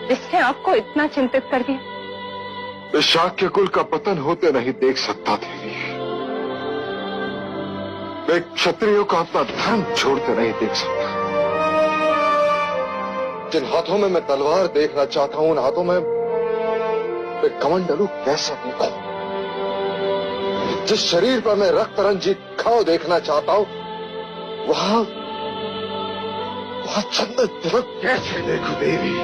जिसने आपको इतना चिंतित कर दिया? इस शाक्य कुल का पतन होते नहीं देख सकता देवी। मैं क्षत्रियों का अपना धर्म छोड़ते नहीं देख सकता। जिन हाथों में मैं तलवार देखना चाहता हूं, उन हाथों में मैं कमंडलू कैसे देखूं? जिस शरीर पर मैं रक्त रंजित घाव देखना चाहता हूं, वहां चंदन तिलक कैसे देखूं देवी?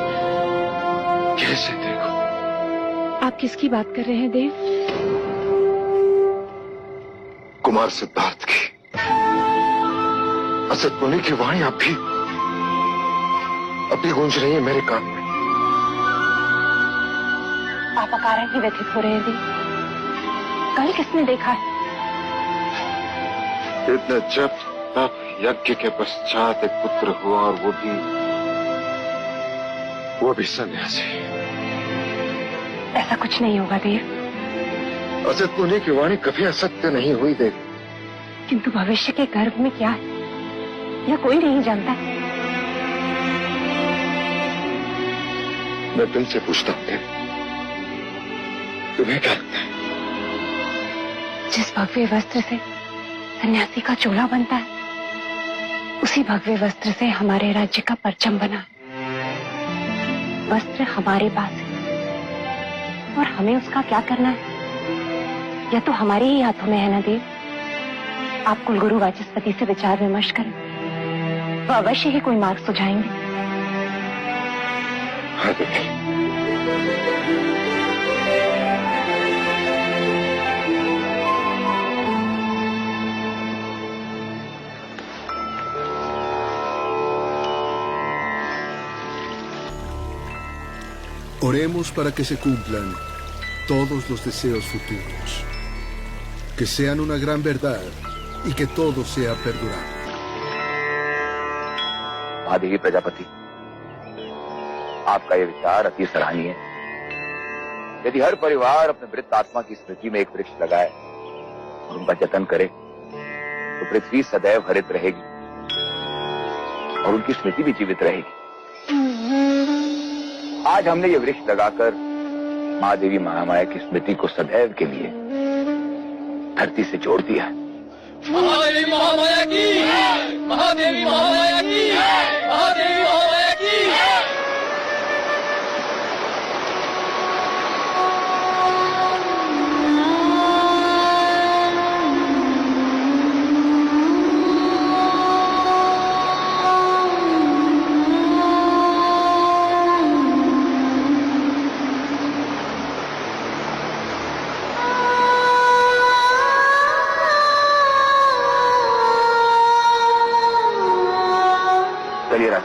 कैसे देखूं? आप किसकी बात कर रहे हैं देव? कुमार सिद्धार्थ की। असत मुनि की वाणी अब भी गूंज रही है मेरे कान में। आप अकारण ही व्यथित हो रहे हैं देव। कल किसने देखा है? इतने जब तब यज्ञ के पश्चात एक पुत्र हुआ, और वो भी सन्यासी। ऐसा कुछ नहीं होगा देव। असत मुनि की वाणी कभी असत्य नहीं हुई देव। किंतु भविष्य के गर्भ में क्या है, यह कोई नहीं जानता। मैं तुमसे पूछता हूं देव, तुम्हें क्या लगता है? जिस भगवे वस्त्र से सन्यासी का चोला बनता है, उसी भगवे वस्त्र से हमारे राज्य का परचम बना है। वस्त्र हमारे पास है और हमें उसका क्या करना है, यह तो हमारे ही हाथों में है ना देव। आप कुलगुरु वाचस्पति से विचार विमर्श करें, वो अवश्य ही कोई मार्ग सुझाएंगे। हाँ देवी। Oremos para que se cumplan todos los deseos futuros, que sean una gran verdad y que todo sea perdurable. Mahadevi Prajapati, आपका यह विचार अति सराहनीय है। यदि हर परिवार अपने मृत आत्मा की स्मृति में एक वृक्ष लगाए और उनका जतन करे, तो पृथ्वी सदैव हरित रहेगी और उनकी स्मृति भी जीवित रहेगी। आज हमने ये वृक्ष लगाकर महादेवी महामाया की स्मृति को सदैव के लिए धरती से जोड़ दिया है। महादेवी महामाया की, महादेवी महामाया की, महादेवी महामाया की। चलिए राज।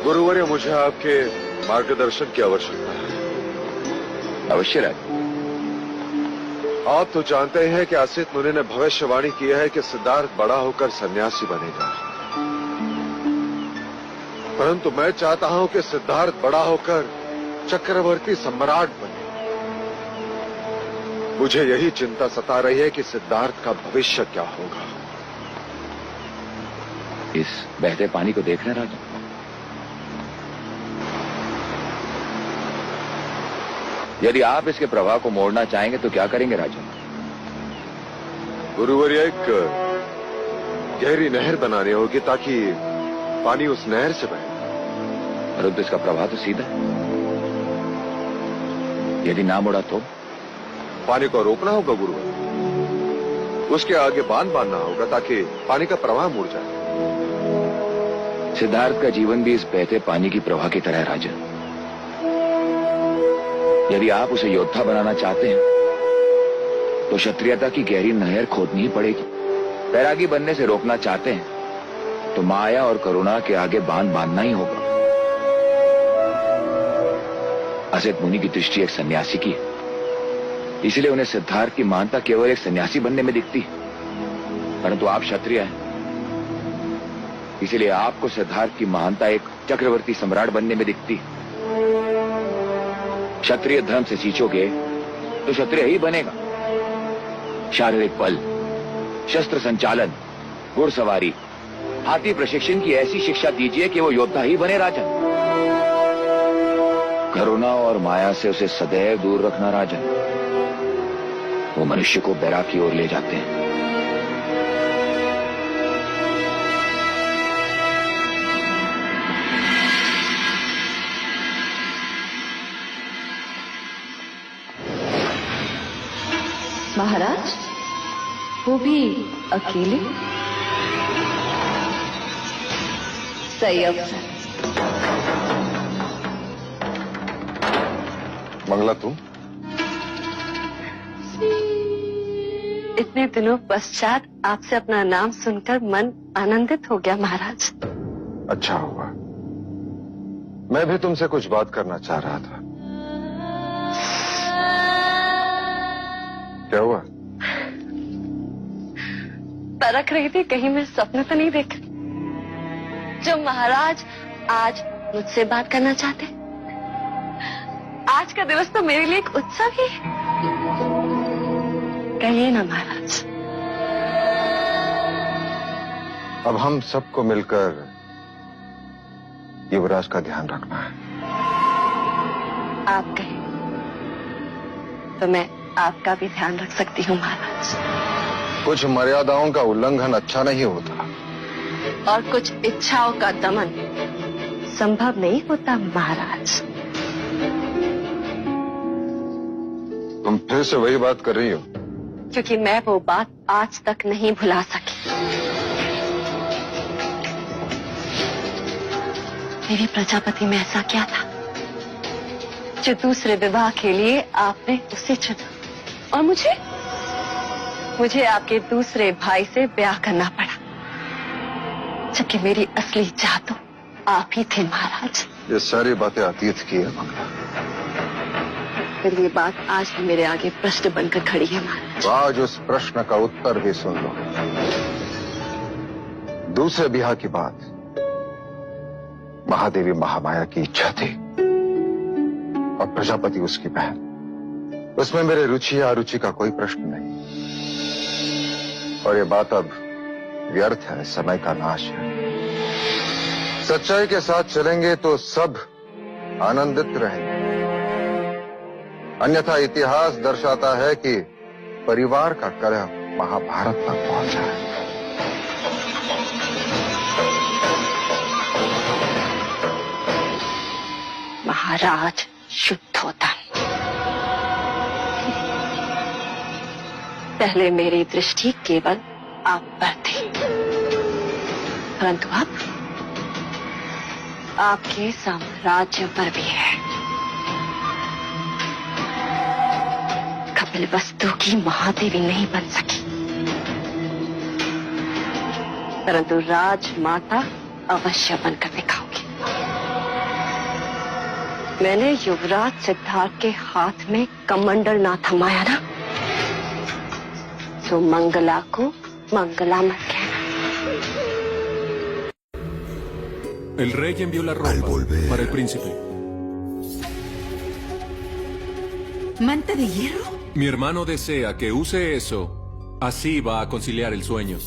गुरुवर्य, मुझे आपके मार्गदर्शन की आवश्यकता है। अवश्य राज। आप तो जानते हैं कि असित मुनि ने भविष्यवाणी किया है कि सिद्धार्थ बड़ा होकर सन्यासी बनेगा, परंतु मैं चाहता हूं कि सिद्धार्थ बड़ा होकर चक्रवर्ती सम्राट बने। मुझे यही चिंता सता रही है कि सिद्धार्थ का भविष्य क्या होगा। इस बहते पानी को देखना राजा। यदि आप इसके प्रवाह को मोड़ना चाहेंगे तो क्या करेंगे राजा? गुरुवर्य, एक गहरी नहर बनानी होगी ताकि पानी उस नहर से बहे। परंतु इसका प्रवाह तो सीधा है। यदि ना मुड़ा तो पानी को रोकना होगा गुरुवर्य। उसके आगे बांध बांधना होगा ताकि पानी का प्रवाह मुड़ जाए। सिद्धार्थ का जीवन भी इस बहते पानी की प्रवाह की तरह है राजा। यदि आप उसे योद्धा बनाना चाहते हैं तो क्षत्रियता की गहरी नहर खोदनी ही पड़ेगी। बैरागी बनने से रोकना चाहते हैं तो माया और करुणा के आगे बांध बांधना ही होगा। असित मुनि की दृष्टि एक सन्यासी की है, इसलिए उन्हें सिद्धार्थ की महानता केवल एक सन्यासी बनने में दिखती है। परंतु आप क्षत्रिय हैं, इसीलिए आपको सिद्धार्थ की महानता एक चक्रवर्ती सम्राट बनने में दिखती। क्षत्रिय धर्म से सींचोगे तो क्षत्रिय ही बनेगा। शारीरिक बल, शस्त्र संचालन, घुड़सवारी, हाथी प्रशिक्षण की ऐसी शिक्षा दीजिए कि वो योद्धा ही बने राजन। करुणा और माया से उसे सदैव दूर रखना राजन। वो मनुष्य को बैराग की ओर ले जाते हैं। महाराज, वो भी अकेले? सही अवसर। मंगला तू? इतने दिनों पश्चात आपसे अपना नाम सुनकर मन आनंदित हो गया महाराज। अच्छा हुआ। मैं भी तुमसे कुछ बात करना चाह रहा था। क्या हुआ? परख रही थी कहीं मैं स्वप्न तो नहीं देख जो महाराज आज मुझसे बात करना चाहते। आज का दिवस तो मेरे लिए एक उत्सव ही है। कहिए ना महाराज। अब हम सबको मिलकर युवराज का ध्यान रखना है। आप कहें तो मैं आपका भी ध्यान रख सकती हूँ महाराज। कुछ मर्यादाओं का उल्लंघन अच्छा नहीं होता और कुछ इच्छाओं का दमन संभव नहीं होता महाराज। तुम फिर से वही बात कर रही हो? क्योंकि मैं वो बात आज तक नहीं भुला सकी। मेरी प्रजापति में ऐसा क्या था जो दूसरे विवाह के लिए आपने उसे चुना और मुझे आपके दूसरे भाई से ब्याह करना पड़ा, जबकि मेरी असली चाह तो आप ही थे महाराज। ये सारी बातें अतीत की है मंगला। फिर ये बात आज भी मेरे आगे प्रश्न बनकर खड़ी है महाराज। तो आज उस प्रश्न का उत्तर भी सुन लो। दूसरे ब्याह की बात महादेवी महामाया की इच्छा थी और प्रजापति उसकी बहन। उसमें मेरे रुचि या अरुचि का कोई प्रश्न नहीं। और ये बात अब व्यर्थ है, समय का नाश है। सच्चाई के साथ चलेंगे तो सब आनंदित रहेंगे, अन्यथा इतिहास दर्शाता है कि परिवार का कलह महाभारत तक पहुंचा है। महाराज शुद्धोधन, पहले मेरी दृष्टि केवल आप पर थी, परंतु अब आपके साम्राज्य पर भी है। कपिलवस्तु की महादेवी नहीं बन सकी, परंतु राजमाता अवश्य बनकर दिखाऊंगी। मैंने युवराज सिद्धार्थ के हाथ में कमंडल ना थमाया ना, तो मंगला को मंगला मत कहना। El rey envió la ropa para el príncipe. ¿Manta de hierro? Mi hermano desea que use eso. Así va a conciliar el sueño.